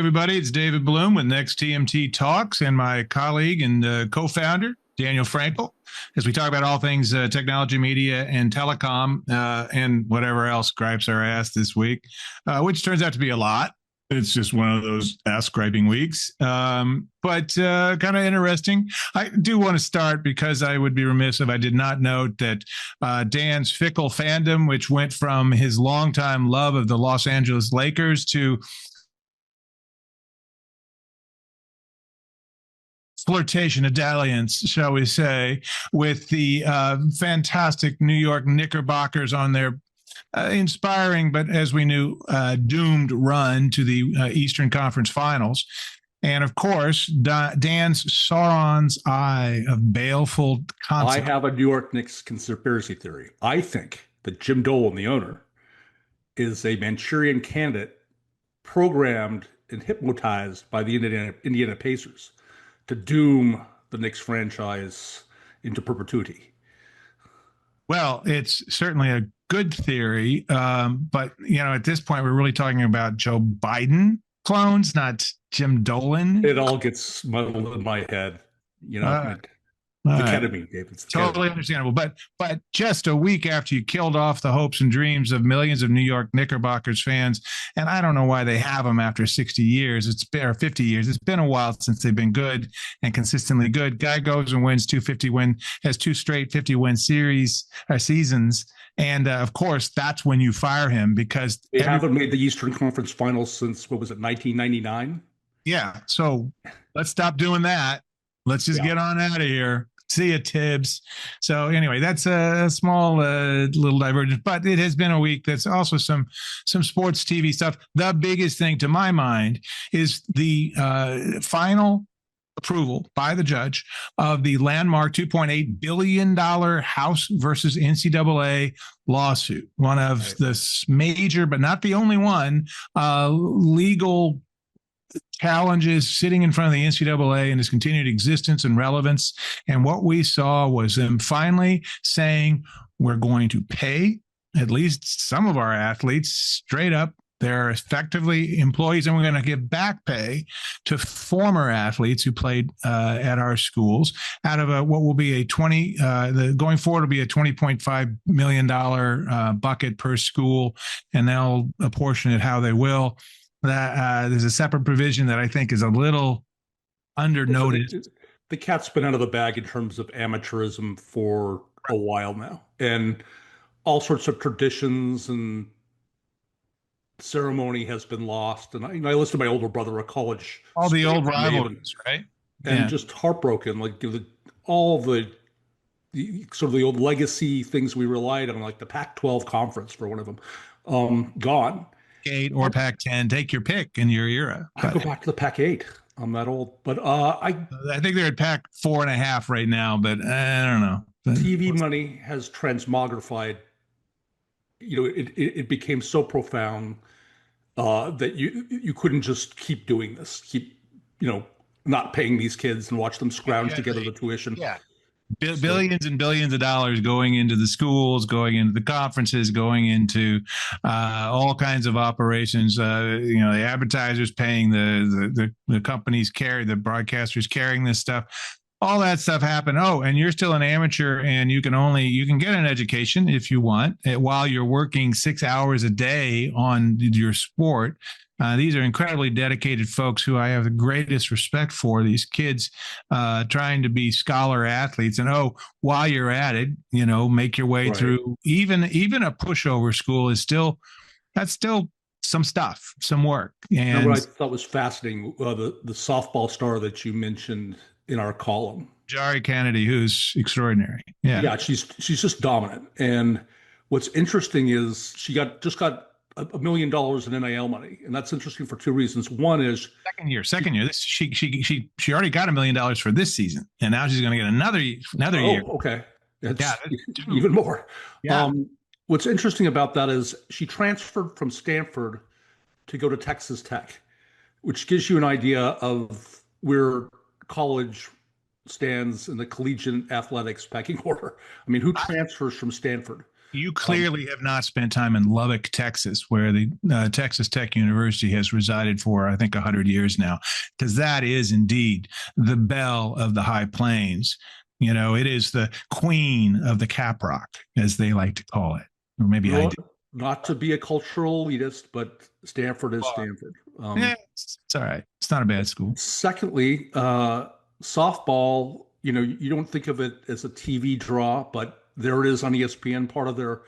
everybody. It's David Bloom with Next TMT Talks and my colleague and co-founder, Daniel Frankel, as we talk about all things technology, media, and telecom, and whatever else gripes our ass this week, which turns out to be a lot. It's just one of those ass-griping weeks, but kind of interesting. I do want to start because I would be remiss if I did not note that Dan's fickle fandom, which went from his longtime love of the Los Angeles Lakers to flirtation, a dalliance, shall we say, with the fantastic New York Knickerbockers on their inspiring, but as we knew, doomed run to the Eastern Conference Finals. And of course, Dan's Sauron's eye of baleful consequence. I have a New York Knicks conspiracy theory. I think that Jim Dolan, the owner, is a Manchurian candidate programmed and hypnotized by the Indiana Pacers to doom the Knicks franchise into perpetuity. Well, it's certainly a good theory, but at this point, we're really talking about Joe Biden clones, not Jim Dolan. It all gets muddled in my head, the ketamine, Dave. It's totally understandable. But just a week after you killed off the hopes and dreams of millions of New York Knickerbockers fans, and I don't know why they have them after 60 years. It's been, or 50 years. It's been a while since they've been good and consistently good. Guy goes and wins has two straight 50-win seasons. And of course, that's when you fire him because they haven't made the Eastern Conference Finals since, what was it, 1999? Yeah. So let's stop doing that. Let's just get on out of here. See ya, Tibbs. So anyway, that's a small little divergence, but it has been a week that's also some sports TV stuff. The biggest thing to my mind is the final approval by the judge of the landmark $2.8 billion House versus NCAA lawsuit. One of the major, but not the only one, legal challenges sitting in front of the NCAA and its continued existence and relevance. And what we saw was them finally saying, we're going to pay at least some of our athletes straight up. They're effectively employees, and we're going to give back pay to former athletes who played at our schools out of what will be going forward will be a $20.5 million bucket per school, and they'll apportion it how they will. That there's a separate provision that I think is a little undernoted. The cat's been out of the bag in terms of amateurism for a while now, and all sorts of traditions and ceremony has been lost. And I listened to my older brother, a college, all the old rivalries, right? And just heartbroken, like all the sort of the old legacy things we relied on, like the Pac-12 conference for one of them, gone. Pac-8 or Pac-10, take your pick in your era. I go back to the Pac-8. I'm that old, but I think they're at Pac-4.5 right now, but I don't know. TV money has transmogrified. It became so profound that you couldn't just keep doing this, not paying these kids and watch them scrounge together the tuition. Yeah. Billions and billions of dollars going into the schools, going into the conferences, going into all kinds of operations. The advertisers paying the companies the broadcasters carrying this stuff. All that stuff happened. Oh, and you're still an amateur, and you can get an education if you want while you're working 6 hours a day on your sport. These are incredibly dedicated folks who I have the greatest respect for. These kids trying to be scholar athletes, and while you're at it, make your way through. Even a pushover school is still some stuff, some work. And what I thought was fascinating, the softball star that you mentioned in our column, Jari Kennedy, who's extraordinary. Yeah, she's just dominant. And what's interesting is she just got $1 million in NIL money, and that's interesting for two reasons. One is second year. She already got $1 million for this season, and now she's going to get another year. Okay, that's even more. Yeah. What's interesting about that is she transferred from Stanford to go to Texas Tech, which gives you an idea of where college stands in the collegiate athletics pecking order. I mean, who transfers from Stanford? You clearly have not spent time in Lubbock, Texas, where the Texas Tech University has resided for, I think, 100 years now, because that is indeed the belle of the High Plains. You know, it is the queen of the Caprock, as they like to call it. Or maybe I do. Not to be a cultural elitist, but Stanford is Stanford. Yeah, it's all right. It's not a bad school. Secondly, softball, you don't think of it as a TV draw, but there it is on ESPN, part of their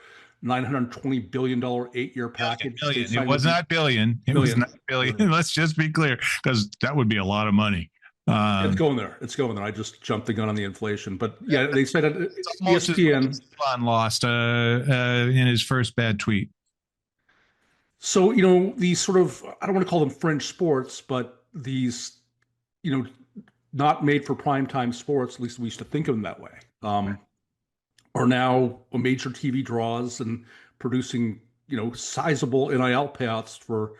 $920 billion 8-year package. It was not billion. It was not billion. Let's just be clear, because that would be a lot of money. It's going there. I just jumped the gun on the inflation, but yeah, they said ESPN lost in his first bad tweet. So these sort of, I don't want to call them fringe sports, but these not made for primetime sports, at least we used to think of them that way, are now major TV draws and producing sizable NIL payouts for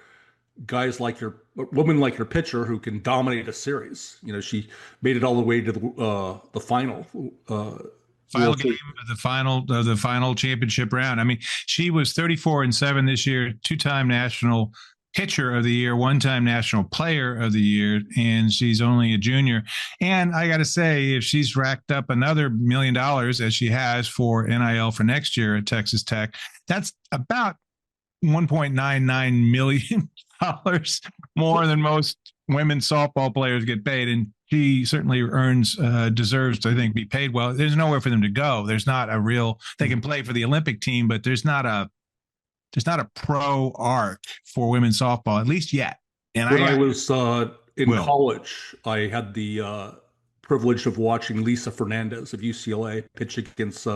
women like your pitcher who can dominate a series. She made it all the way to the final game of the final championship round. I mean, she was 34-7 this year, 2-time national pitcher of the year, 1-time national player of the year, and she's only a junior. And I got to say, if she's racked up another $1 million, as she has for NIL for next year at Texas Tech, that's about $1.99 million more than most women's softball players get paid. And she certainly deserves to, I think, be paid well. There's nowhere for them to go. There's not a real, they can play for the Olympic team, but there's not a pro arc for women's softball, at least yet. And when I was in college, I had the privilege of watching Lisa Fernandez of UCLA pitch against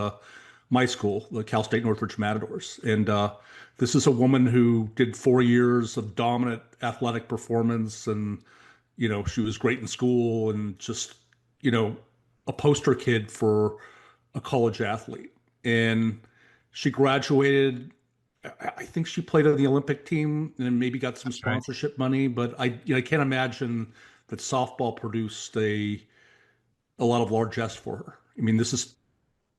my school, the Cal State Northridge Matadors. And this is a woman who did 4 years of dominant athletic performance, and she was great in school and just a poster kid for a college athlete. And she graduated. I think she played on the Olympic team and maybe got some sponsorship money, but I can't imagine that softball produced a lot of largesse for her. I mean, this is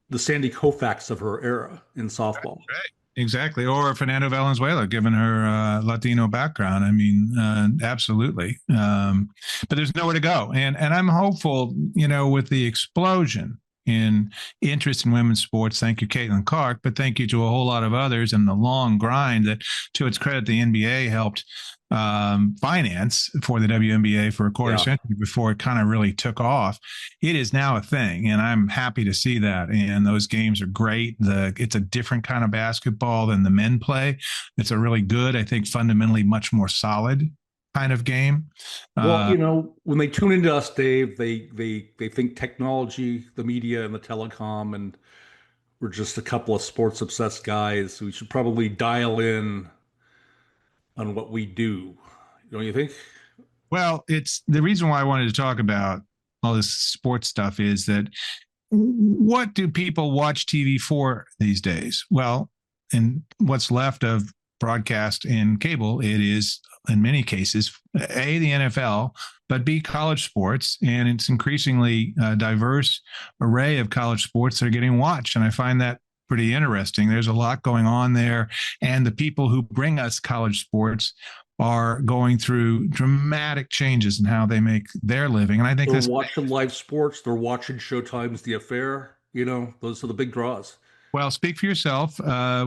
the Sandy Koufax of her era in softball. Right. Exactly. Or Fernando Valenzuela, given her Latino background. I mean, absolutely. But there's nowhere to go. And I'm hopeful, with the explosion in interest in women's sports. Thank you, Caitlin Clark, but thank you to a whole lot of others and the long grind that, to its credit, the NBA helped finance for the WNBA for a quarter century before it kind of really took off. It is now a thing, and I'm happy to see that. And those games are great. It's a different kind of basketball than the men play. It's a really good, I think, fundamentally much more solid kind of game. Well, when they tune into us, Dave, they think technology, the media, and the telecom, and we're just a couple of sports obsessed guys. We should probably dial in on what we do. Don't you think? Well, it's the reason why I wanted to talk about all this sports stuff is that what do people watch TV for these days? Well, in what's left of broadcast and cable, it is in many cases A, the NFL, but B, college sports, and it's increasingly a diverse array of college sports that are getting watched, and I find that pretty interesting. There's a lot going on there, and the people who bring us college sports are going through dramatic changes in how they make their living, and I think they're watching live sports, they're watching Showtime's The Affair. Those are the big draws. Well, speak for yourself.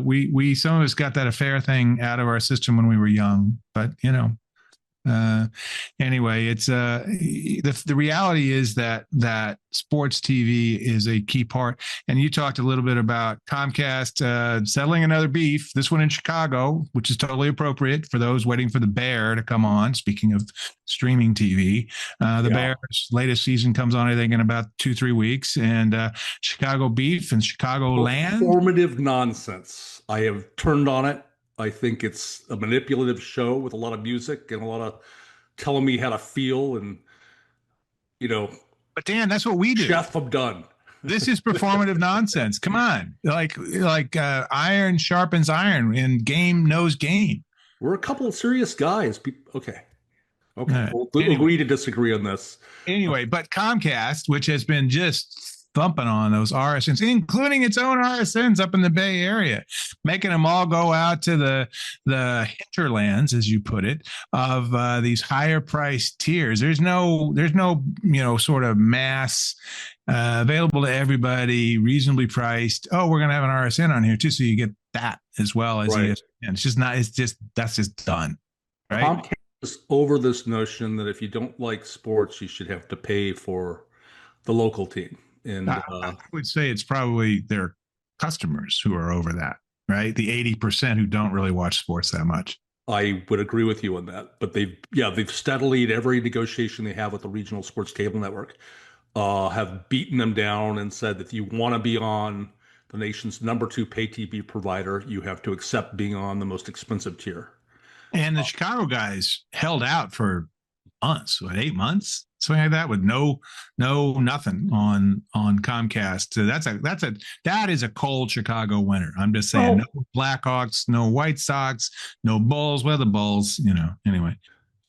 We some of us got that affair thing out of our system when we were young, but anyway, it's the reality is that sports TV is a key part. And you talked a little bit about Comcast settling another beef. This one in Chicago, which is totally appropriate for those waiting for the Bear to come on. Speaking of streaming TV, Bears' latest season comes on, I think, in about 2-3 weeks. And Chicago beef and Chicago land. Formative nonsense. I have turned on it. I think it's a manipulative show with a lot of music and a lot of telling me how to feel, and But Dan, that's what we do. Chef, I'm done. This is performative nonsense. Come on, like iron sharpens iron, and game knows game. We're a couple of serious guys. Okay. Right. We'll agree to disagree on this. Anyway, but Comcast, which has been just thumping on those RSNs, including its own RSNs up in the Bay Area, making them all go out to the hinterlands, as you put it, of these higher priced tiers. There's no sort of mass available to everybody, reasonably priced. Oh, we're going to have an RSN on here too, so you get that as well as ESPN. It's just not. That's just done, right? Comcast is over this notion that if you don't like sports, you should have to pay for the local team. And I would say it's probably their customers who are over that, right? The 80% who don't really watch sports that much. I would agree with you on that. But they've steadily, at every negotiation they have with the regional sports cable network, have beaten them down and said that if you want to be on the nation's number 2 pay TV provider, you have to accept being on the most expensive tier. And the Chicago guys held out for months, 8 months, something like that, with nothing on Comcast. So that is a cold Chicago winter. I'm just saying, no Blackhawks, no White Sox, no Bulls. Well, the Bulls, anyway.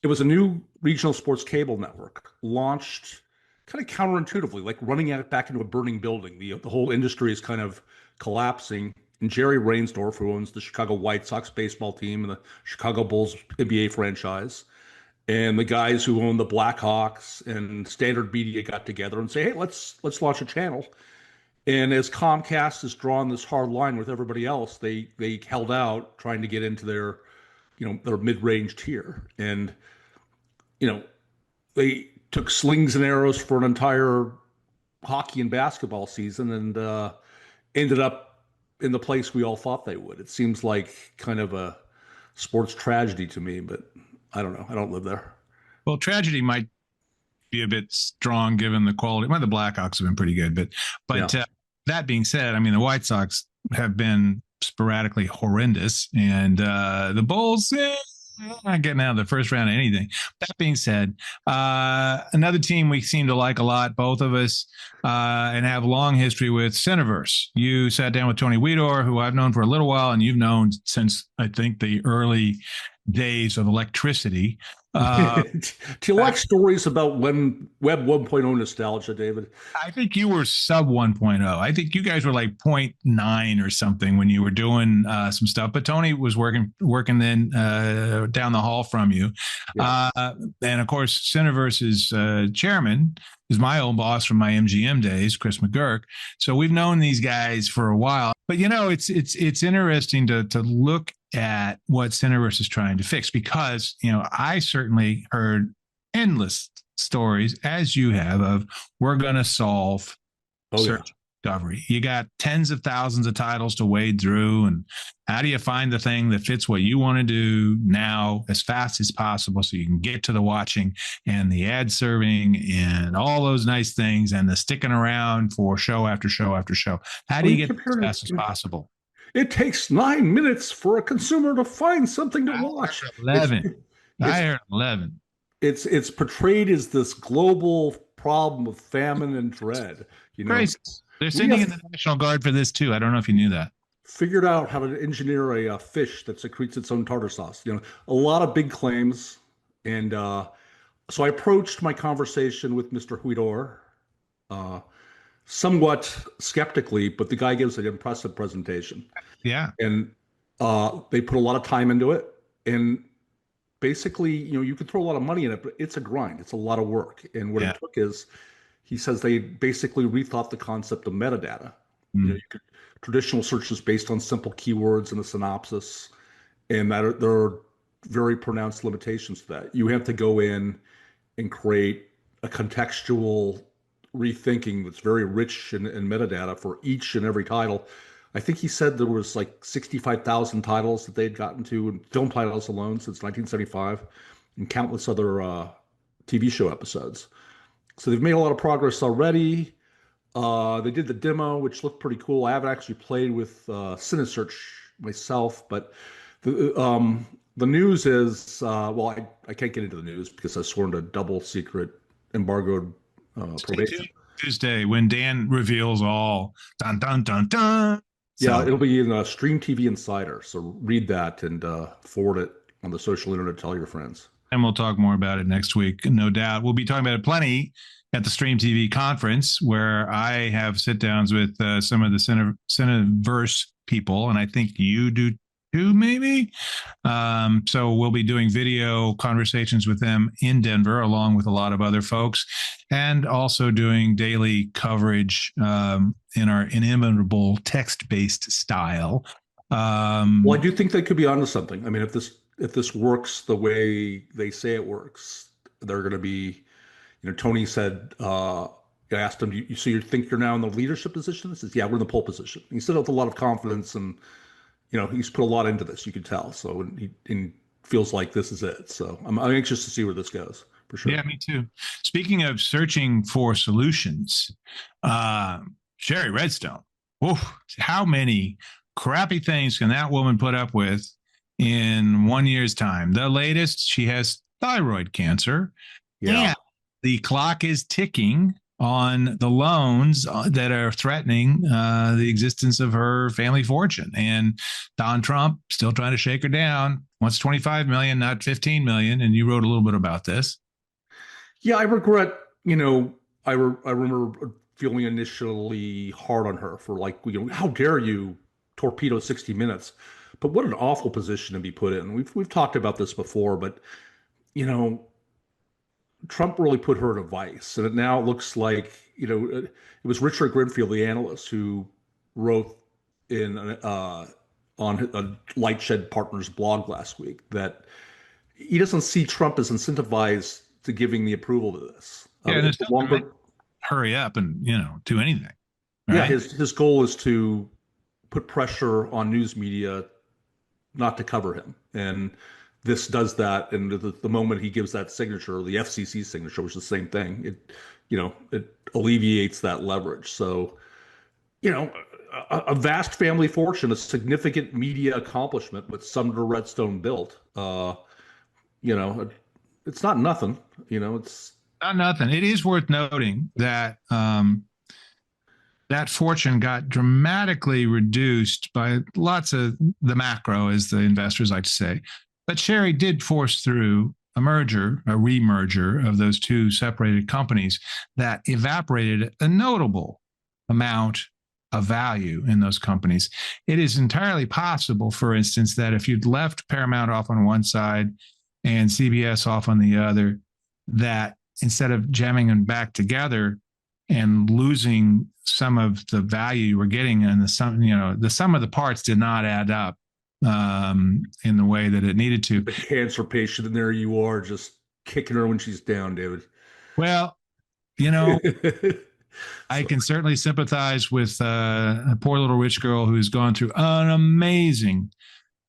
It was a new regional sports cable network launched kind of counterintuitively, like running it back into a burning building. The whole industry is kind of collapsing. And Jerry Reinsdorf, who owns the Chicago White Sox baseball team and the Chicago Bulls NBA franchise, and the guys who own the Blackhawks and Standard Media got together and say, hey, let's launch a channel. And as Comcast has drawn this hard line with everybody else, they held out trying to get into their mid-range tier. And, they took slings and arrows for an entire hockey and basketball season and ended up in the place we all thought they would. It seems like kind of a sports tragedy to me, but I don't know. I don't live there. Well, tragedy might be a bit strong given the quality. Well, the Blackhawks have been pretty good, but that being said, I mean, the White Sox have been sporadically horrendous, and the Bulls, not getting out of the first round of anything. That being said, another team we seem to like a lot, both of us, and have long history with, Cineverse. You sat down with Tony Weedor, who I've known for a little while, and you've known since, I think, the early days of electricity. Do you like stories about when Web 1.0 nostalgia, David? I think you were sub 1.0. I think you guys were like 0.9 or something when you were doing some stuff. But Tony was working then down the hall from you. Yeah. And of course, Cineverse's chairman is my old boss from my MGM days, Chris McGurk. So we've known these guys for a while. But it's interesting to look at what Cineverse is trying to fix, because I certainly heard endless stories, as you have, of we're going to solve search discovery. You got tens of thousands of titles to wade through, and how do you find the thing that fits what you want to do now as fast as possible so you can get to the watching and the ad serving and all those nice things and the sticking around for show after show after show? How do you get as fast as possible? It takes 9 minutes for a consumer to find something to watch. 11. I heard 11. It's portrayed as this global problem of famine and dread. Crazy. They're sending in the National Guard for this too. I don't know if you knew that. Figured out how to engineer a fish that secretes its own tartar sauce. A lot of big claims. And so I approached my conversation with Mr. Huidor somewhat skeptically, but the guy gives an impressive presentation. Yeah. And they put a lot of time into it. And basically, you could throw a lot of money in it, but it's a grind. It's a lot of work. And what it took is, he says they basically rethought the concept of metadata. Traditional searches based on simple keywords and a synopsis, and that there are very pronounced limitations to that. You have to go in and create a contextual rethinking that's very rich in metadata for each and every title. I think he said there was like 65,000 titles that they'd gotten to, in film titles alone, since 1975, and countless other TV show episodes. So they've made a lot of progress already. They did the demo, which looked pretty cool. I haven't actually played with Cinesearch myself, but the news is, I can't get into the news because I sworn to double secret embargoed probation. Tuesday, when Dan reveals all. Dun, dun, dun, dun. Yeah, it'll be in Stream TV Insider. So read that and forward it on the social internet to tell your friends. And we'll talk more about it next week, no doubt. We'll be talking about it plenty at the Stream TV conference, where I have sit downs with some of the Cineverse people, and I think you do too, maybe. So we'll be doing video conversations with them in Denver, along with a lot of other folks, and also doing daily coverage in our inimitable text-based style. Well, I do think they could be onto something. I mean, if this works the way they say it works, they're going to be. Tony said, I asked him, so you think you're now in the leadership position? He says, yeah, we're in the pole position. He said it with a lot of confidence, and he's put a lot into this. You can tell. So he feels like this is it. So I'm anxious to see where this goes for sure. Yeah, me too. Speaking of searching for solutions, Shari Redstone. How many crappy things can that woman put up with in 1 year's time? The latest, she has thyroid cancer. Yeah. And the clock is ticking on the loans that are threatening the existence of her family fortune. And Don Trump still trying to shake her down. Wants 25 million, not 15 million. And you wrote a little bit about this. Yeah, I regret, I remember feeling initially hard on her for how dare you torpedo 60 Minutes? But what an awful position to be put in. We've talked about this before, but Trump really put her in a vice, and it now looks like it was Richard Grenfield, the analyst, who wrote in on a Lightshed Partners blog last week that he doesn't see Trump as incentivized to giving the approval to this. Yeah, and it's longer hurry up and do anything. Right? Yeah, his goal is to put pressure on news media not to cover him, and this does that. And the moment he gives that signature, the FCC signature, which is the same thing, it alleviates that leverage. So, a vast family fortune, a significant media accomplishment, what Senator Redstone built. It's not nothing. It's not nothing. It is worth noting that that fortune got dramatically reduced by lots of the macro, as the investors like to say. But Shari did force through a remerger of those two separated companies that evaporated a notable amount of value in those companies. It is entirely possible, for instance, that if you'd left Paramount off on one side and CBS off on the other, that instead of jamming them back together and losing some of the value you were getting, and the sum of the parts did not add up in the way that it needed to. The cancer patient, and there you are, just kicking her when she's down, David. Well, I can certainly sympathize with a poor little rich girl who's gone through an amazing,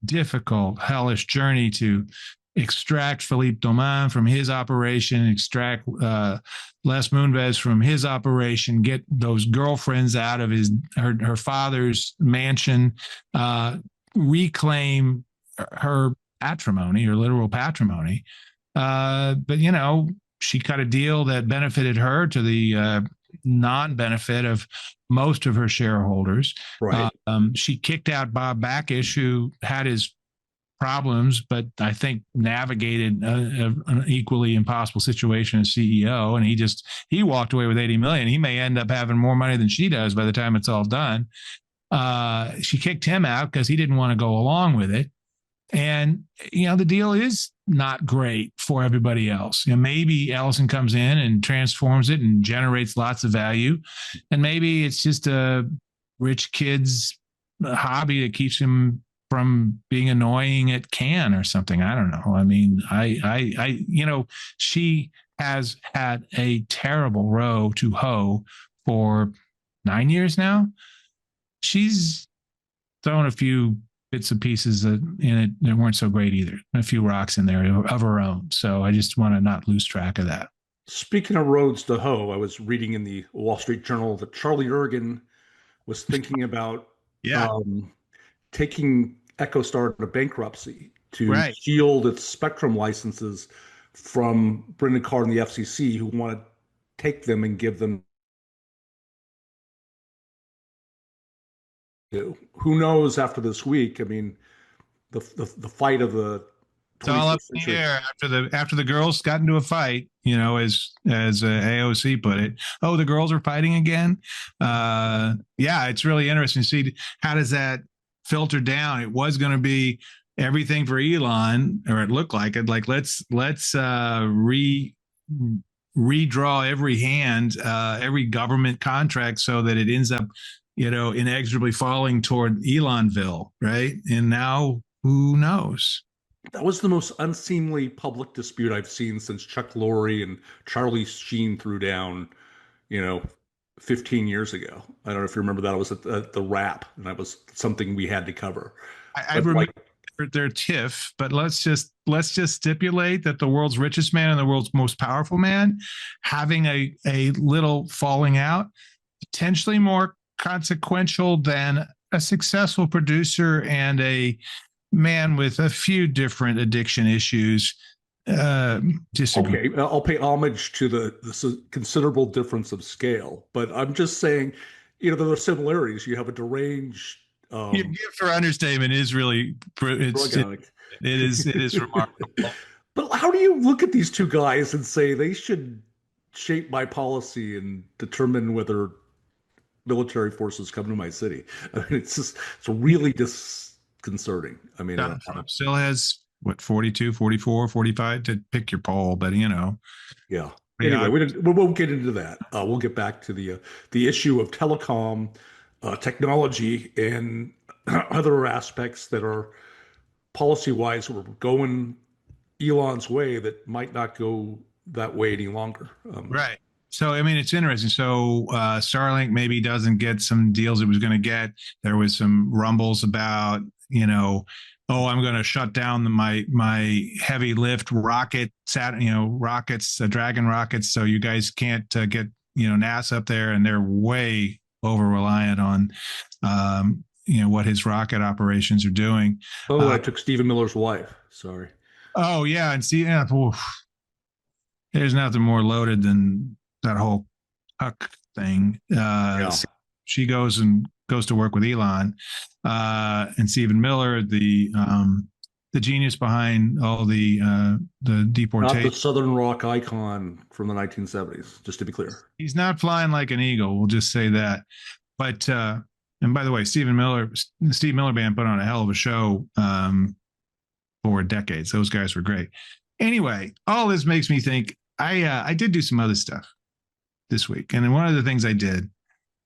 difficult, hellish journey to extract Philippe Domain from his operation, extract Les Moonves from his operation, get those girlfriends out of her father's mansion, reclaim her patrimony, her literal patrimony. But she cut a deal that benefited her to the non-benefit of most of her shareholders. Right. She kicked out Bob Bakish, who had his problems, but I think navigated an equally impossible situation as CEO. And he walked away with 80 million. He may end up having more money than she does by the time it's all done. She kicked him out because he didn't want to go along with it. And, the deal is not great for everybody else. Maybe Ellison comes in and transforms it and generates lots of value. And maybe it's just a rich kid's hobby that keeps him from being annoying at Cannes or something. I don't know. I mean, she has had a terrible row to hoe for 9 years now. She's thrown a few bits and pieces in it that weren't so great either. A few rocks in there of her own. So I just want to not lose track of that. Speaking of roads to hoe, I was reading in the Wall Street Journal that Charlie Ergen was thinking about taking EchoStar into bankruptcy to shield its spectrum licenses from Brendan Carr and the FCC, who want to take them and give them. Who knows after this week? I mean, the fight of the It's all up 21st in the century. air after the girls got into a fight, as AOC put it. Oh, the girls are fighting again. Yeah, it's really interesting to see how does that filter down. It was going to be everything for Elon, or it looked like it. Like let's redraw every hand, every government contract, so that it ends up, inexorably falling toward Elonville, right? And now who knows? That was the most unseemly public dispute I've seen since Chuck Lorre and Charlie Sheen threw down, you know, 15 years ago. I don't know if you remember that. It was at the Wrap, and that was something we had to cover. I But remember like, their tiff, but let's just stipulate that the world's richest man and the world's most powerful man having a little falling out, potentially more consequential than a successful producer and a man with a few different addiction issues. Disagree. okay, I'll pay homage to the considerable difference of scale, but I'm just saying, there are similarities. You have a deranged Your gift for understatement is really drug addict. it is remarkable. But how do you look at these two guys and say they should shape my policy and determine whether military forces come to my city? I mean, it's really disconcerting. I mean, Donald Trump still has what 42, 44, 45 to pick your poll, but yeah. Anyway, we won't get into that. We'll get back to the issue of telecom technology and other aspects that are policy-wise we're going Elon's way that might not go that way any longer. Right. So, I mean, it's interesting. So, Starlink maybe doesn't get some deals it was going to get. There was some rumbles about, oh, I'm going to shut down my heavy lift rockets, Dragon rockets. So you guys can't get, NASA up there, and they're way over reliant on, what his rocket operations are doing. Oh, I took Stephen Miller's wife. Sorry. Oh yeah. And see, there's nothing more loaded than that whole Huck thing. Yeah. She goes to work with Elon, and Stephen Miller, the genius behind all the deportation. Not the Southern Rock icon from the 1970s, just to be clear. He's not flying like an eagle. We'll just say that. But and by the way, Steve Miller Band put on a hell of a show for decades. Those guys were great. Anyway, all this makes me think I did do some other stuff this week. And one of the things I did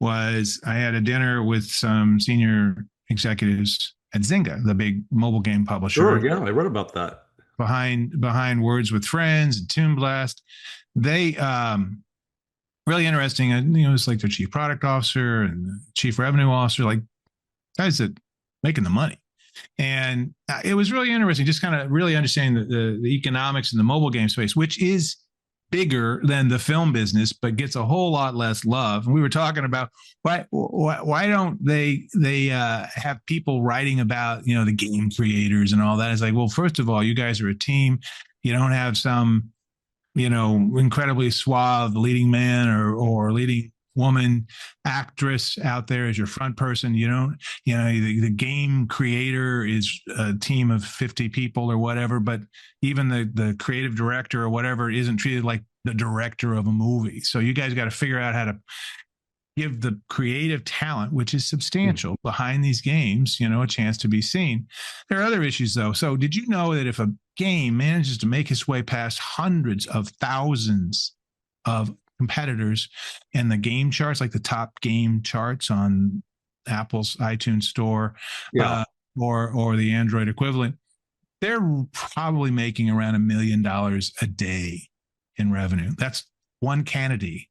was I had a dinner with some senior executives at Zynga, the big mobile game publisher. Sure, yeah, I read about that. Behind Words with Friends and Toon Blast. They really interesting. It's like their chief product officer and chief revenue officer, like guys that making the money. And it was really interesting, just kind of really understanding the economics in the mobile game space, which is bigger than the film business, but gets a whole lot less love. And we were talking about why don't they have people writing about, the game creators and all that. It's like, well, first of all, you guys are a team. You don't have some, incredibly suave leading man or leading woman actress out there as your front person. The game creator is a team of 50 people or whatever, but even the creative director or whatever isn't treated like the director of a movie. So you guys got to figure out how to give the creative talent, which is substantial behind these games, a chance to be seen. There are other issues though. So did you know that if a game manages to make its way past hundreds of thousands of competitors in the game charts, like the top game charts on Apple's iTunes store, or the Android equivalent, they're probably making around $1 million a day in revenue. That's one Kennedy,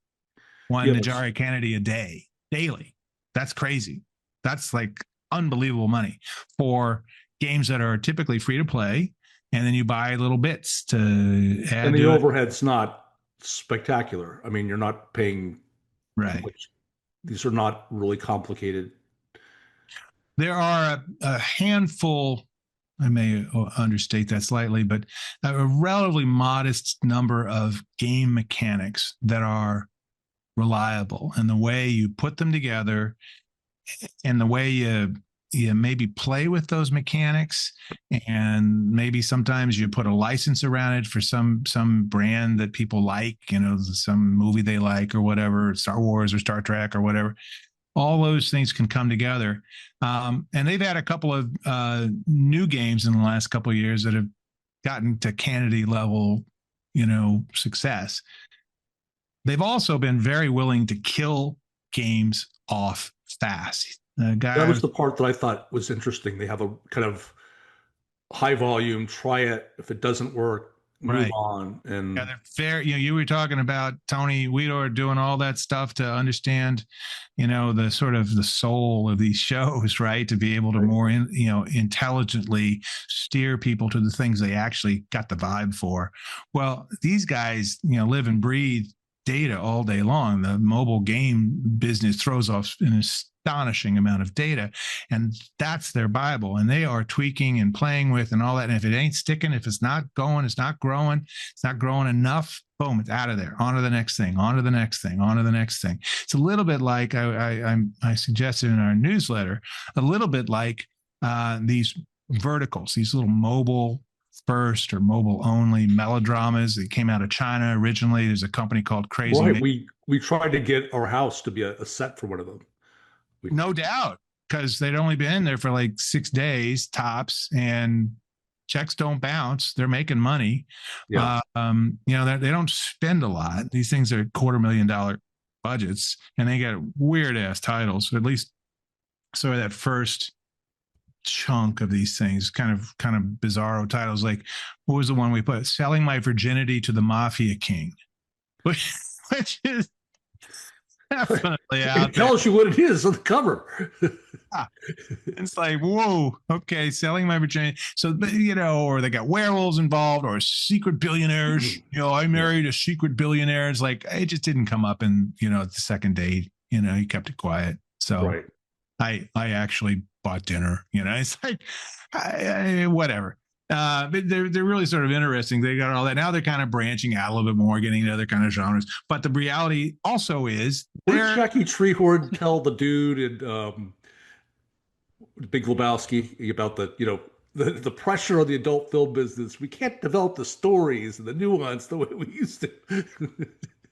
Jari Kennedy a day, daily. That's crazy. That's like unbelievable money for games that are typically free to play, and then you buy little bits to add. And the overhead's not spectacular. I mean, you're not paying. Right. These are not really complicated. There are a handful, I may understate that slightly, but a relatively modest number of game mechanics that are reliable, and the way you put them together and the way you maybe play with those mechanics, and maybe sometimes you put a license around it for some brand that people like, some movie they like or whatever, Star Wars or Star Trek or whatever. All those things can come together. And they've had a couple of new games in the last couple of years that have gotten to Kennedy level, success. They've also been very willing to kill games off fast. That was the part that I thought was interesting. They have a kind of high volume, try it. If it doesn't work, move on. And they're fair. You were talking about Tony Weedor doing all that stuff to understand, the sort of the soul of these shows, right? To be able to more, intelligently steer people to the things they actually got the vibe for. Well, these guys, live and breathe data all day long. The mobile game business throws off an astonishing amount of data, and that's their Bible, and they are tweaking and playing with and all that. And if it ain't sticking, if it's not going, it's not growing enough, boom, it's out of there, on to the next thing, on to the next thing, on to the next thing. It's a little bit like I suggested in our newsletter, a little bit like these verticals, these little mobile first or mobile only melodramas that came out of China originally. There's a company called Crazy. Right. We tried to get our house to be a set for one of them. No doubt, because they'd only been in there for like 6 days tops, and checks don't bounce. They're making money. Yeah. They don't spend a lot. These things are $250,000 budgets, and they get weird ass titles. At least sort of that first chunk of these things, kind of bizarro titles. Like, what was the one we put? Selling My Virginity to the Mafia King, which is definitely out. It tells you what it is on the cover. It's like, whoa, okay, selling my virginity. So, or they got werewolves involved, or secret billionaires. I married a secret billionaire. It's like, it just didn't come up in, the second date. He kept it quiet. So right. I actually bought dinner. It's like, whatever. But they're really sort of interesting. They got all that. Now they're kind of branching out a little bit more, getting into other kind of genres. But the reality also is, what did Jackie Treehorn tell the dude in Big Lebowski about the pressure on the adult film business? We can't develop the stories and the nuance the way we used to.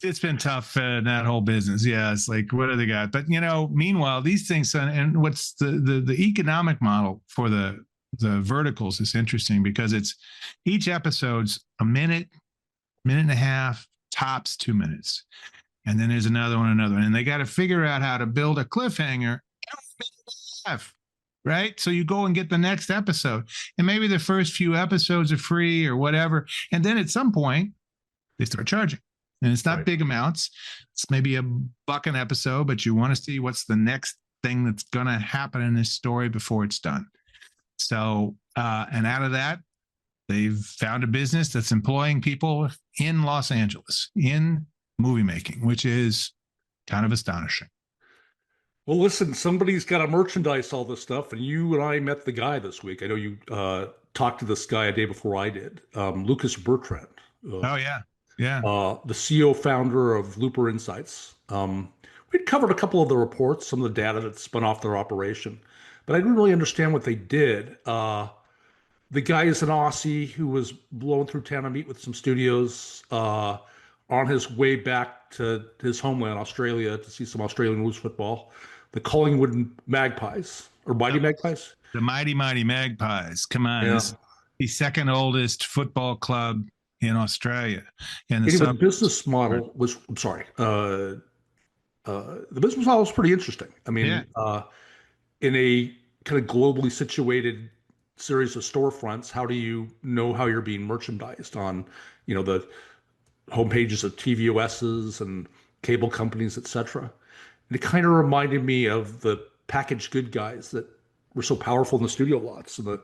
It's been tough in that whole business. Yeah, it's like, what do they got? But meanwhile, these things, and what's the economic model for the verticals is interesting, because it's each episode's a minute and a half, tops 2 minutes, and then there's another one, and they got to figure out how to build a cliffhanger. Right? So you go and get the next episode, and maybe the first few episodes are free or whatever, and then at some point they start charging. And it's not big amounts. It's maybe $1 an episode, but you want to see what's the next thing that's going to happen in this story before it's done. So, and out of that, they've found a business that's employing people in Los Angeles in movie making, which is kind of astonishing. Well, listen, somebody's got to merchandise all this stuff, and you and I met the guy this week. I know you talked to this guy a day before I did, Lucas Bertrand. Oh, yeah. Yeah. The CEO founder of Looper Insights. We'd covered a couple of the reports, some of the data that spun off their operation, but I didn't really understand what they did. The guy is an Aussie who was blowing through town to meet with some studios on his way back to his homeland, Australia, to see some Australian rules football. The Collingwood Magpies, or Mighty Magpies? The Mighty Magpies. Come on. Yeah. The second oldest football club in Australia. And the business model was, I'm sorry, the business model was pretty interesting. I mean, in a kind of globally situated series of storefronts, how do you know how you're being merchandised on, the homepages of TVOSs and cable companies, etc. And it kind of reminded me of the packaged good guys that were so powerful in the studio lots in the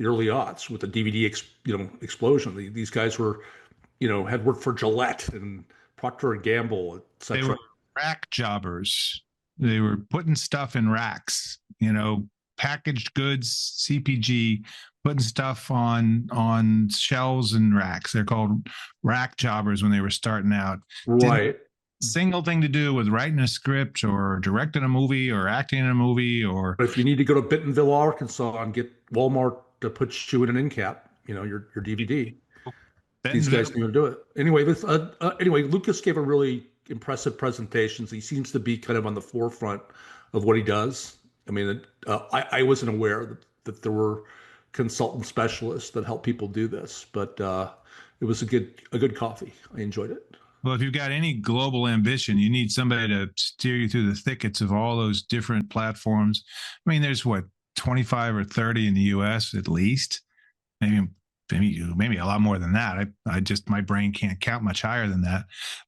early aughts with the DVD explosion. These guys were, had worked for Gillette and Procter and Gamble, etc. They were rack jobbers. They were putting stuff in racks, packaged goods, CPG, putting stuff on shelves and racks. They're called rack jobbers when they were starting out. Right. single thing to do with writing a script or directing a movie or acting in a movie. Or But if you need to go to Bentonville, Arkansas, and get Walmart to put you in an end cap, your DVD, these guys know how to do it. Anyway, Lucas gave a really impressive presentation. He seems to be kind of on the forefront of what he does. I mean, I wasn't aware that there were consultant specialists that help people do this, but it was a good coffee. I enjoyed it. Well, if you've got any global ambition, you need somebody to steer you through the thickets of all those different platforms. I mean, there's 25 or 30 in the US at least, maybe a lot more than that. My brain can't count much higher than that.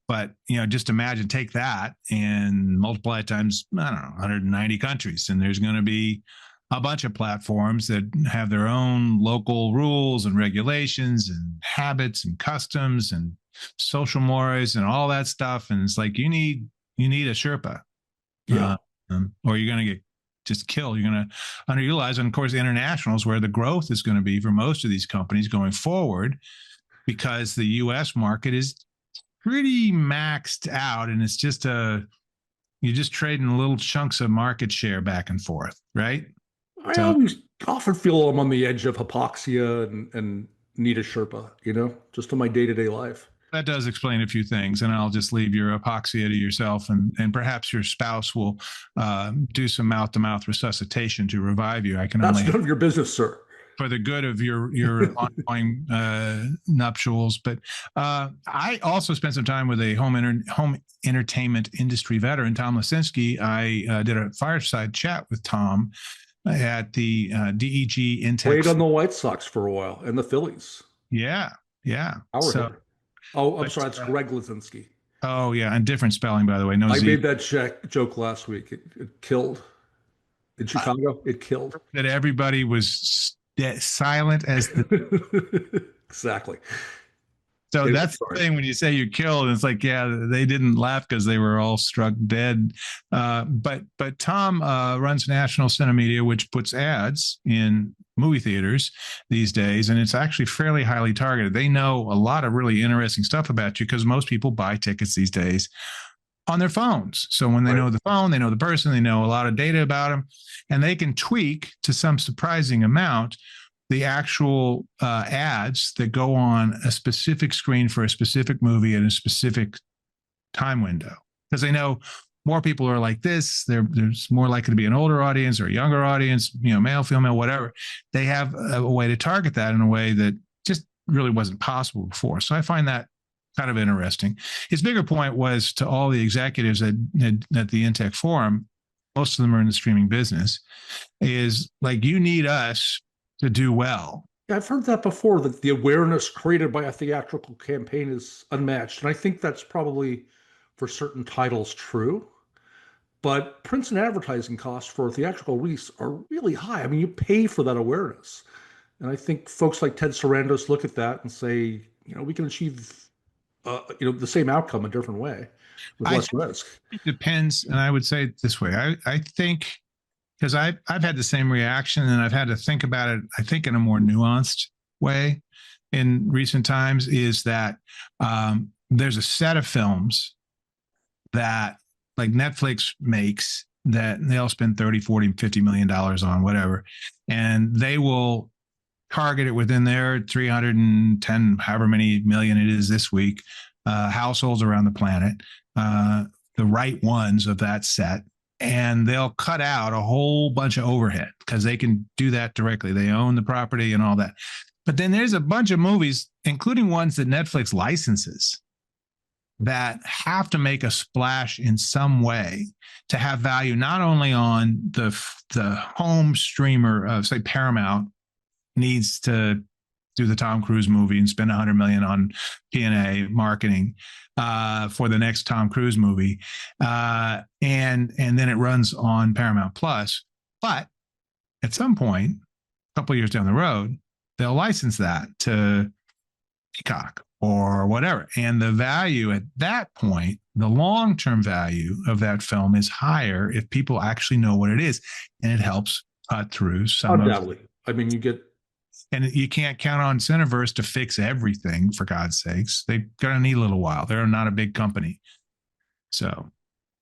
But, just imagine, take that and multiply it times, 190 countries. And there's going to be a bunch of platforms that have their own local rules and regulations and habits and customs and social mores and all that stuff. And it's like, you need a Sherpa, or you're going to get just killed. You're going to underutilize. And of course, international is where the growth is going to be for most of these companies going forward, because the US market is pretty maxed out. And it's just you're just trading little chunks of market share back and forth, right? I always often feel I'm on the edge of hypoxia and need a Sherpa, just in my day-to-day life. That does explain a few things, and I'll just leave your hypoxia to yourself, and perhaps your spouse will do some mouth-to-mouth resuscitation to revive you. That's none of your business, sir. For the good of your ongoing nuptials. But I also spent some time with a home entertainment industry veteran, Tom Lisinski. I did a fireside chat with Tom at the DEG Intex. Played on the White Sox for a while and the Phillies. Yeah. I'm sorry. It's Greg Lisinski. Oh, yeah, and different spelling, by the way. I made that joke last week. It killed. In Chicago, it killed. That everybody was silent as the... Exactly. So that's the thing when you say you killed, it's like, yeah, they didn't laugh because they were all struck dead. But Tom runs National Cinemedia, which puts ads in movie theaters these days, and it's actually fairly highly targeted. They know a lot of really interesting stuff about you because most people buy tickets these days on their phones. So when they know the phone, they know the person, they know a lot of data about them, and they can tweak to some surprising amount the actual ads that go on a specific screen for a specific movie in a specific time window, because they know more people are like this. There's more likely to be an older audience or a younger audience, male, female, whatever. They have a way to target that in a way that just really wasn't possible before. So I find that kind of interesting. His bigger point was to all the executives at the Intech Forum, most of them are in the streaming business, is like, you need us to do well. Yeah, I've heard that before, that the awareness created by a theatrical campaign is unmatched. And I think that's probably for certain titles true. But print and advertising costs for a theatrical release are really high. I mean, you pay for that awareness. And I think folks like Ted Sarandos look at that and say, we can achieve the same outcome a different way with less risk. It depends. And I would say it this way. I think, because I've had the same reaction, and I've had to think about it, I think, in a more nuanced way in recent times, is that there's a set of films that like Netflix makes that they'll spend 30, 40, $50 million on, whatever, and they will target it within their 310, however many million it is this week, households around the planet, the right ones of that set. And they'll cut out a whole bunch of overhead because they can do that directly. They own the property and all that. But then there's a bunch of movies, including ones that Netflix licenses, that have to make a splash in some way to have value, not only on the home streamer of, say, Paramount needs to do the Tom Cruise movie and spend $100 million on P&A marketing for the next Tom Cruise movie, and then it runs on Paramount Plus. But at some point, a couple of years down the road, they'll license that to Peacock or whatever, and the value at that point, the long-term value of that film, is higher if people actually know what it is, and it helps cut through some. Undoubtedly, I mean, you get. And you can't count on Cineverse to fix everything, for God's sakes. They're going to need a little while. They're not a big company. So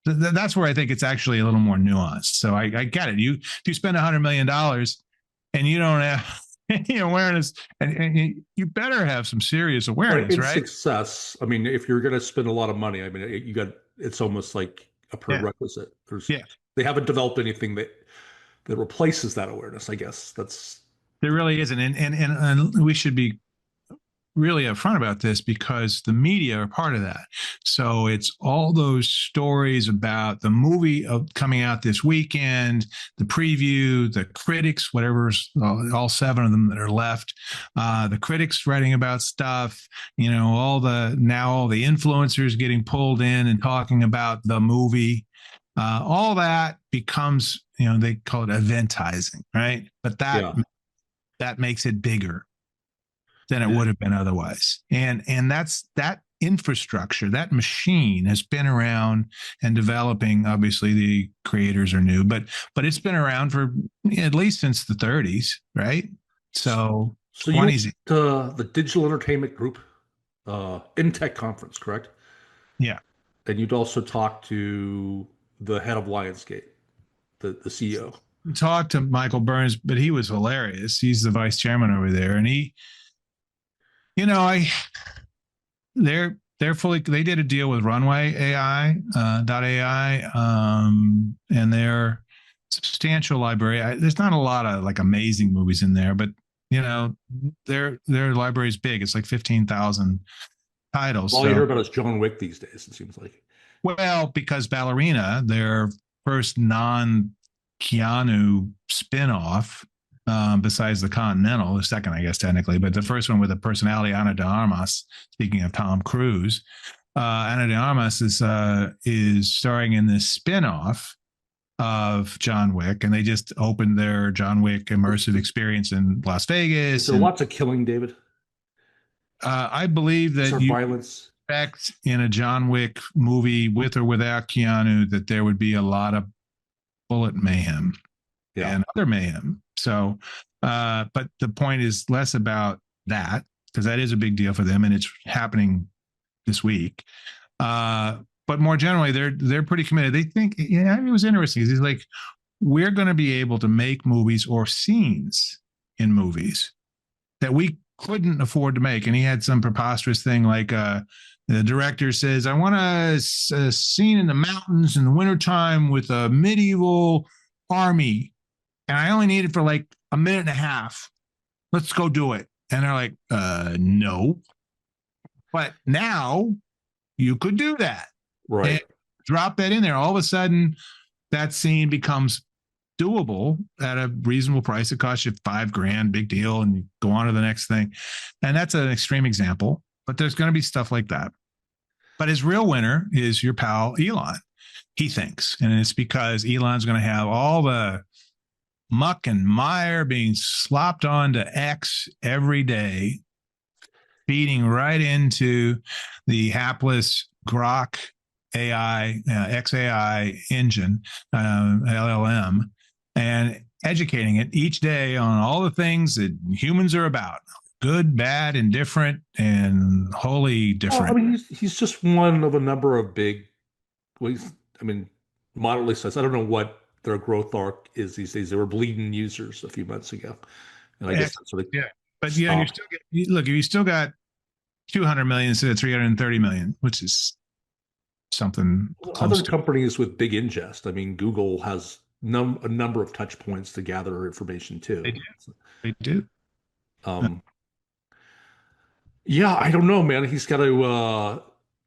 that's where I think it's actually a little more nuanced. So I get it. If you spend $100 million and you don't have any awareness, and you better have some serious awareness, right? Success. I mean, if you're going to spend a lot of money, I mean, it's almost like a prerequisite. They haven't developed anything that replaces that awareness. I guess there really isn't, and we should be really upfront about this because the media are part of that. So it's all those stories about the movie coming out this weekend, the preview, the critics, whatever's all 7 of them that are left, the critics writing about stuff, all the influencers getting pulled in and talking about the movie. All that becomes, they call it eventizing, right? But that makes it bigger than it would have been otherwise. And that's that infrastructure, that machine has been around and developing. Obviously, the creators are new, but it's been around for at least since the 30s, right? So 20s. The Digital Entertainment Group InTech conference, correct? Yeah. And you'd also talk to the head of Lionsgate, the CEO. Talked to Michael Burns, but he was hilarious. He's the vice chairman over there, and they did a deal with Runway AI, and their substantial library. There's not a lot of like amazing movies in there, but their library is big. It's like 15,000 titles. All you hear about is John Wick these days, it seems like. Well, because Ballerina, their first non-Keanu spinoff, besides the Continental, the second, I guess, technically, but the first one with the personality, Ana de Armas, speaking of Tom Cruise, Ana de Armas is starring in this spinoff of John Wick, and they just opened their John Wick immersive experience in Las Vegas. So lots of killing, David. I believe that violence. Expect in a John Wick movie with or without Keanu that there would be a lot of bullet mayhem and other mayhem. So, but the point is less about that because that is a big deal for them and it's happening this week. But more generally, they're pretty committed. They think, it was interesting. He's like, we're going to be able to make movies or scenes in movies that we couldn't afford to make. And he had some preposterous thing like the director says, I want a scene in the mountains in the wintertime with a medieval army. And I only need it for like a minute and a half. Let's go do it. And they're like, no. But now you could do that. Right. And drop that in there. All of a sudden, that scene becomes doable at a reasonable price. It costs you $5,000, big deal, and you go on to the next thing. And that's an extreme example, but there's going to be stuff like that. But his real winner is your pal Elon, he thinks. And it's because Elon's going to have all the muck and mire being slopped onto X every day, feeding right into the hapless Grok AI, XAI engine, LLM, and educating it each day on all the things that humans are about. Good, bad, indifferent, and wholly different. Well, I mean, he's just one of a number of big, moderately sized. I don't know what their growth arc is these days. They were bleeding users a few months ago. And I guess that's what But you still got 200 million instead of 330 million, which is something close other companies with big ingest. I mean, Google has a number of touch points to gather information too. They do. Yeah, I don't know, man. He's got to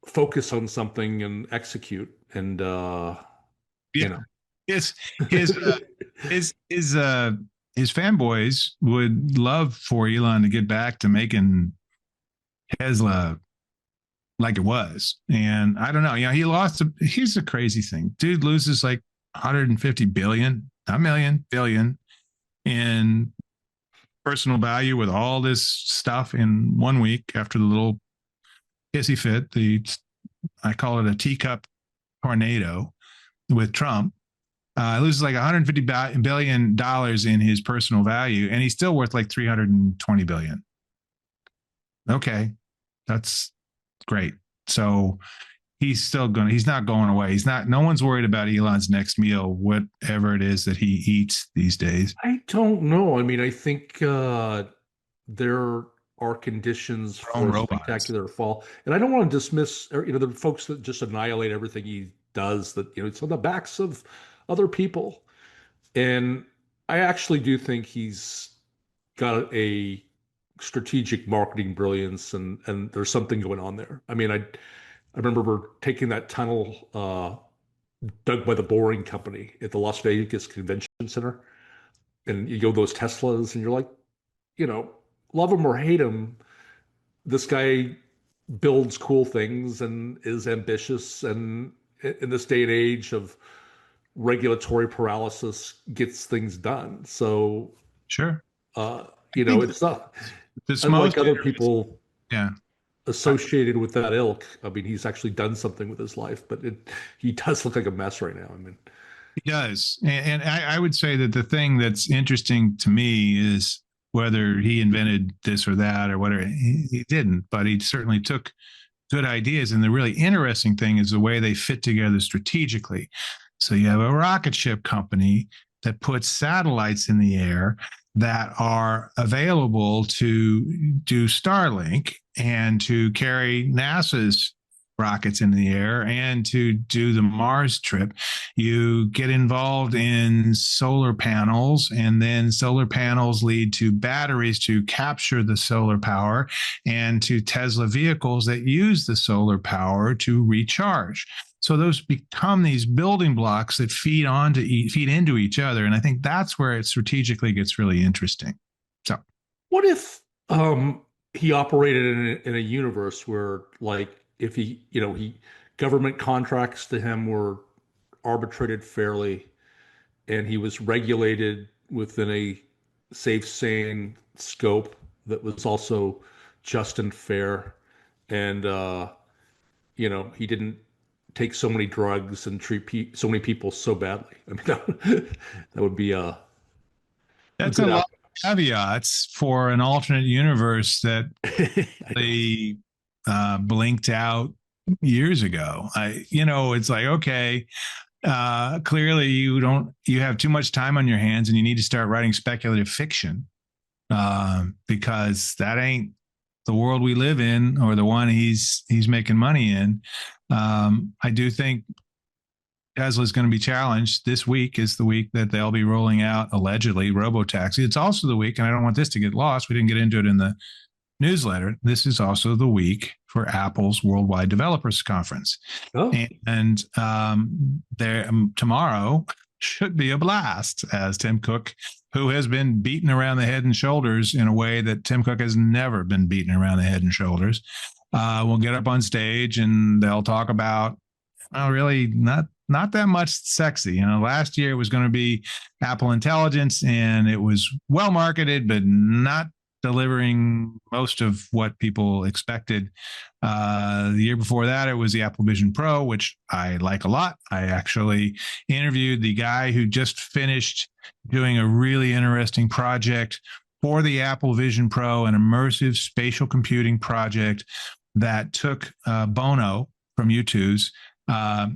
focus on something and execute. And his fanboys would love for Elon to get back to making Tesla like it was. And I don't know, he lost. Here's the crazy thing. Dude loses like 150 billion, not million, billion in personal value with all this stuff in 1 week after the little hissy fit. I call it a teacup tornado with Trump. Loses like $150 billion in his personal value, and he's still worth like $320 billion. Okay, that's great. So he's not going away. No one's worried about Elon's next meal, whatever it is that he eats these days. I don't know. I mean, I think there are conditions Own for a robots. spectacular fall, and I don't want to dismiss, the folks that just annihilate everything he does. That it's on the backs of other people, and I actually do think he's got a strategic marketing brilliance, and there's something going on there. I mean, I remember we're taking that tunnel dug by the Boring Company at the Las Vegas Convention Center, and you go those Teslas, and you're like, you know, love him or hate him, this guy builds cool things and is ambitious, and in this day and age of regulatory paralysis, gets things done. So, Sure. it's not unlike other people. Yeah. Associated with that ilk. I mean, he's actually done something with his life, but he does look like a mess right now. I mean, he does. And I would say that the thing that's interesting to me is whether he invented this or that or whatever. He didn't, but he certainly took good ideas. And the really interesting thing is the way they fit together strategically. So you have a rocket ship company that puts satellites in the air that are available to do Starlink and to carry NASA's rockets in the air and to do the Mars trip. You get involved in solar panels, and then solar panels lead to batteries to capture the solar power and to Tesla vehicles that use the solar power to recharge. So those become these building blocks that feed into each other. And I think that's where it strategically gets really interesting. So what if he operated in a universe where, like, if he government contracts to him were arbitrated fairly, and he was regulated within a safe, sane scope that was also just and fair, and he didn't take so many drugs and treat so many people so badly. I mean, that would be that's a lot of caveats for an alternate universe that they blinked out years ago. It's like, okay, clearly you have too much time on your hands and you need to start writing speculative fiction, because that ain't the world we live in or the one he's making money in. I do think Tesla is going to be challenged. This week is the week that they'll be rolling out, allegedly, robotaxi. It's also the week, and I don't want this to get lost. We didn't get into it in the newsletter. This is also the week for Apple's Worldwide Developers Conference. Oh. And tomorrow should be a blast, as Tim Cook, who has been beaten around the head and shoulders in a way that Tim Cook has never been beaten around the head and shoulders, will get up on stage and they'll talk about, really not that much sexy. Last year it was going to be Apple Intelligence, and it was well marketed, but not delivering most of what people expected. The year before that, it was the Apple Vision Pro, which I like a lot. I actually interviewed the guy who just finished doing a really interesting project for the Apple Vision Pro, an immersive spatial computing project that took Bono from U2's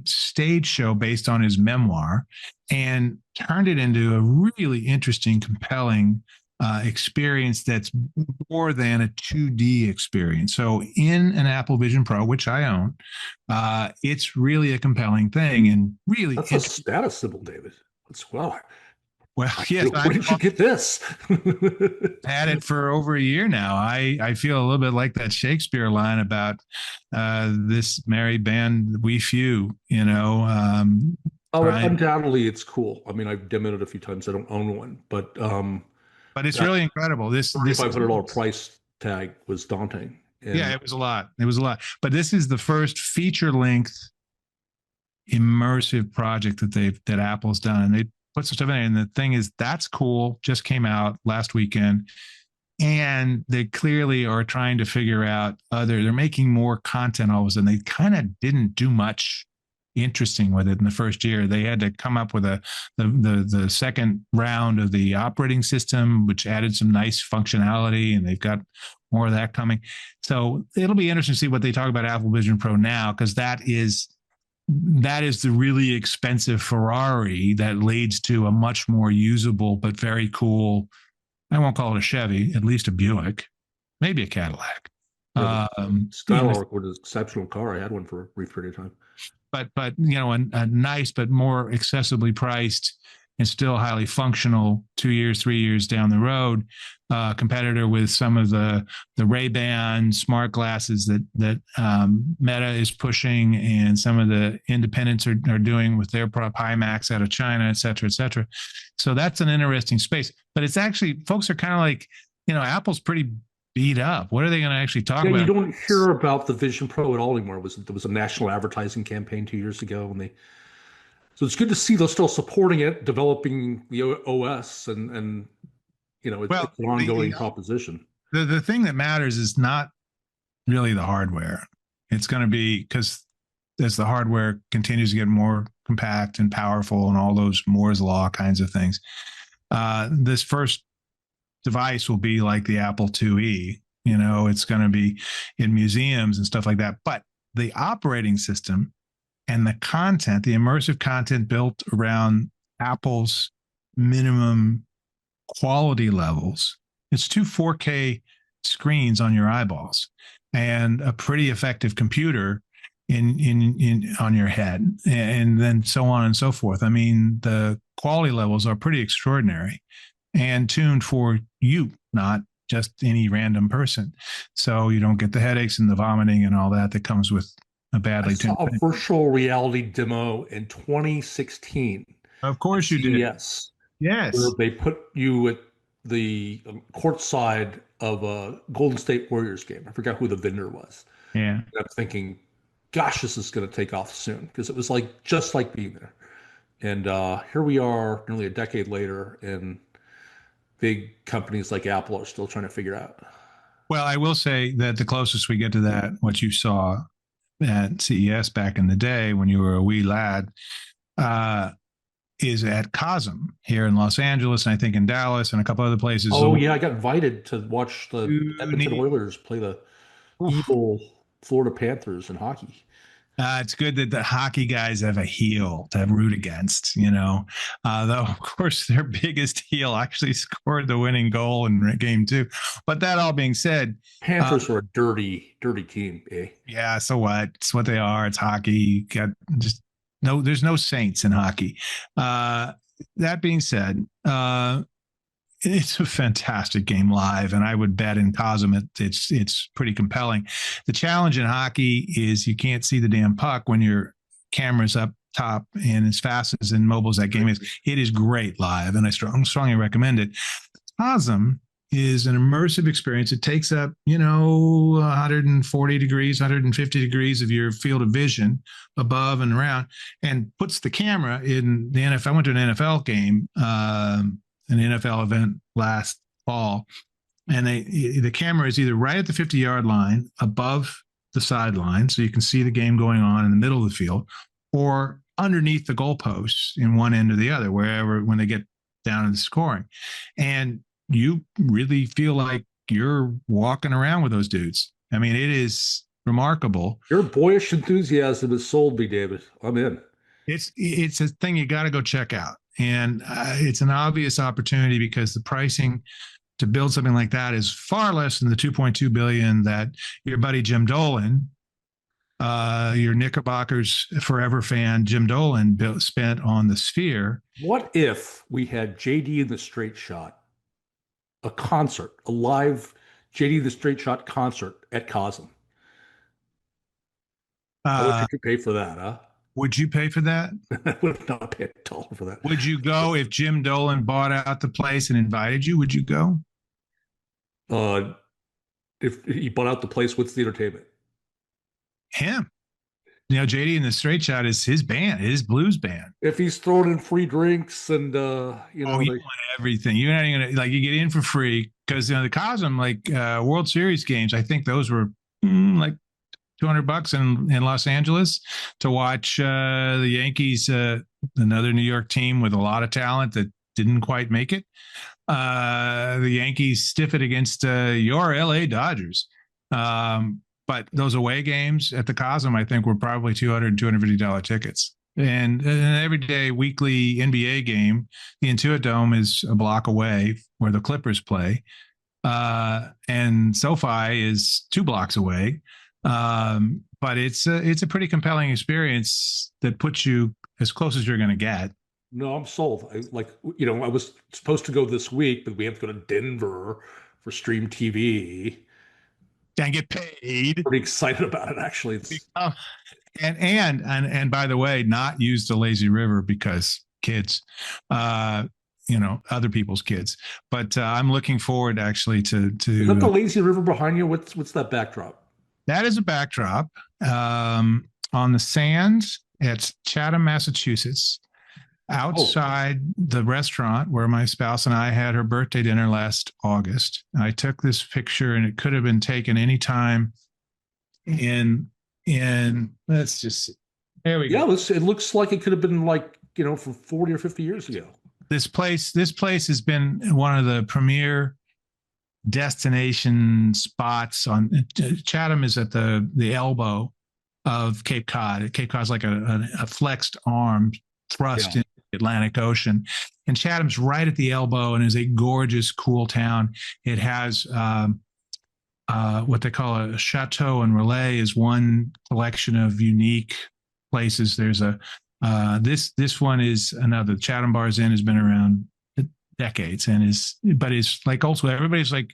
stage show based on his memoir and turned it into a really interesting, compelling experience that's more than a 2D experience. So in an Apple Vision Pro, which I own, it's really a compelling thing, and really that's a status symbol, David. That's well. Well, yes. Where did you get this? Had it for over a year now. I feel a little bit like that Shakespeare line about this merry band, we few, Undoubtedly, it's cool. I mean, I've demoed it a few times. I don't own one, but it's really incredible. This $3,500 price tag was daunting. Yeah, it was a lot. But this is the first feature-length immersive project that Apple's done, and they put some stuff in it. And the thing is, that's cool. Just came out last weekend, and they clearly are trying to figure out they're making more content all of a sudden. They kind of didn't do much interesting with it in the first year. They had to come up with the second round of the operating system, which added some nice functionality, and they've got more of that coming. So it'll be interesting to see what they talk about Apple Vision Pro now, because that is the really expensive Ferrari that leads to a much more usable but very cool, I won't call it a Chevy, at least a Buick, maybe a Cadillac. Skylark was an exceptional car. I had one for a brief period of time. But a nice but more accessibly priced and still highly functional 2 years, 3 years down the road competitor with some of the Ray-Ban smart glasses that Meta is pushing, and some of the independents are doing with their Pimax out of China, et cetera, et cetera. So that's an interesting space. But it's actually, folks are kind of like, Apple's pretty beat up. What are they going to actually talk about? You don't hear about the Vision Pro at all anymore. There was a national advertising campaign 2 years ago, so it's good to see they're still supporting it, developing the OS, and it's an ongoing proposition. The thing that matters is not really the hardware. It's going to be, because as the hardware continues to get more compact and powerful and all those Moore's Law kinds of things, this first device will be like the Apple IIe. It's going to be in museums and stuff like that. But the operating system and the content, the immersive content built around Apple's minimum quality levels, it's 2 4K screens on your eyeballs and a pretty effective computer in on your head, and then so on and so forth. I mean, the quality levels are pretty extraordinary and tuned for you, not just any random person. So you don't get the headaches and the vomiting and all that comes with a badly tuned. I saw a virtual reality demo in 2016. Of course you did. Yes. Where they put you at the court side of a Golden State Warriors game. I forgot who the vendor was. Yeah. And I'm thinking, gosh, this is going to take off soon, because it was just like being there. And here we are nearly a decade later, and big companies like Apple are still trying to figure out. Well, I will say that the closest we get to that, what you saw at CES back in the day when you were a wee lad, is at COSM here in Los Angeles, and I think in Dallas and a couple other places. Oh, yeah, I got invited to watch the Edmonton Oilers play the evil Florida Panthers in hockey. It's good that the hockey guys have a heel to root against, though, of course, their biggest heel actually scored the winning goal in game 2. But that all being said, Panthers are a dirty, dirty team, eh? Yeah, so what? It's what they are. It's hockey. There's no saints in hockey. That being said, it's a fantastic game live, and I would bet in COSM it's pretty compelling. The challenge in hockey is you can't see the damn puck when your camera's up top, and as fast as in mobile as that game is, it is great live, and I strongly recommend it. COSM is an immersive experience. It takes up, 140 degrees, 150 degrees of your field of vision above and around, and puts the camera in the NFL. I went to an NFL game, an NFL event last fall, and the camera is either right at the 50-yard line above the sideline, so you can see the game going on in the middle of the field, or underneath the goalposts in one end or the other, wherever, when they get down in the scoring. And you really feel like you're walking around with those dudes. I mean, it is remarkable. Your boyish enthusiasm has sold me, David. I'm in. It's a thing you got to go check out. And it's an obvious opportunity, because the pricing to build something like that is far less than the $2.2 billion that your buddy Jim Dolan, your Knickerbockers forever fan Jim Dolan, spent on the Sphere. What if we had JD in the Straight Shot, a concert, a live JD the Straight Shot concert at COSM? I wish you could pay for that, huh? Would you pay for that? I would not pay $1 for that. Would you go if Jim Dolan bought out the place and invited you? Would you go? If he bought out the place, what's the entertainment? Him. JD and the Straight Shot is his band, his blues band. If he's throwing in free drinks and you want everything. You're not even gonna, you get in for free, because the COSM, World Series games, I think those were like $200 in Los Angeles to watch the Yankees, another New York team with a lot of talent that didn't quite make it. The Yankees stiff it against your LA Dodgers. But those away games at the Cosm, I think, were probably $200, $250 tickets. And an everyday weekly NBA game, the Intuit Dome is a block away where the Clippers play. And SoFi is 2 blocks away. But it's a pretty compelling experience that puts you as close as you're going to get. No, I'm sold. I was supposed to go this week, but we have to go to Denver for Stream TV. And get paid. Pretty excited about it, actually. And by the way, not use the lazy river because kids, other people's kids. But I'm looking forward actually to. Is that the lazy river behind you? What's that backdrop? That is a backdrop on the sand at Chatham, Massachusetts, outside the restaurant where my spouse and I had her birthday dinner last August. I took this picture, and it could have been taken anytime in let's just see. There we go. Yeah, it looks like it could have been from 40 or 50 years ago. This place has been one of the premier destination spots on Chatham is at the elbow of Cape Cod. Cape Cod is like a flexed arm thrust into the Atlantic Ocean. And Chatham's right at the elbow and is a gorgeous, cool town. It has what they call a chateau and relais is one collection of unique places. There's this one is another. Chatham Bars Inn has been around decades and is like also everybody's like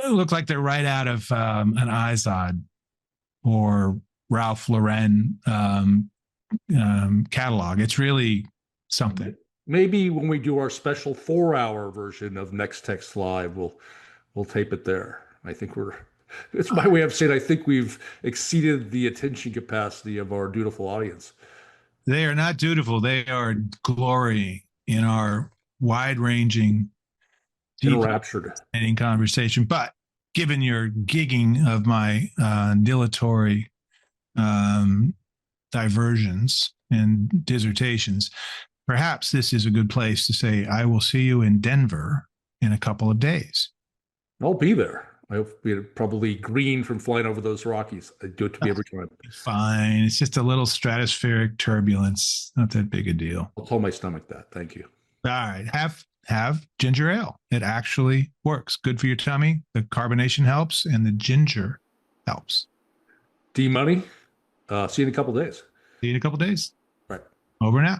look like they're right out of an Izod or Ralph Lauren catalog. It's really something. Maybe when we do our special 4-hour version of Next Text Live, we'll tape it there. I think it's my way of saying I think we've exceeded the attention capacity of our dutiful audience. They are not dutiful. They are glorying in our wide-ranging, enraptured conversation. But given your gigging of my dilatory diversions and dissertations, perhaps this is a good place to say, I will see you in Denver in a couple of days. I'll be there. I'll be probably green from flying over those Rockies. I do it to me every time. Fine. It's just a little stratospheric turbulence. Not that big a deal. I'll tell my stomach that. Thank you. All right. Have ginger ale. It actually works. Good for your tummy. The carbonation helps and the ginger helps. D-Money. See you in a couple of days. See you in a couple of days. Right. Over and out.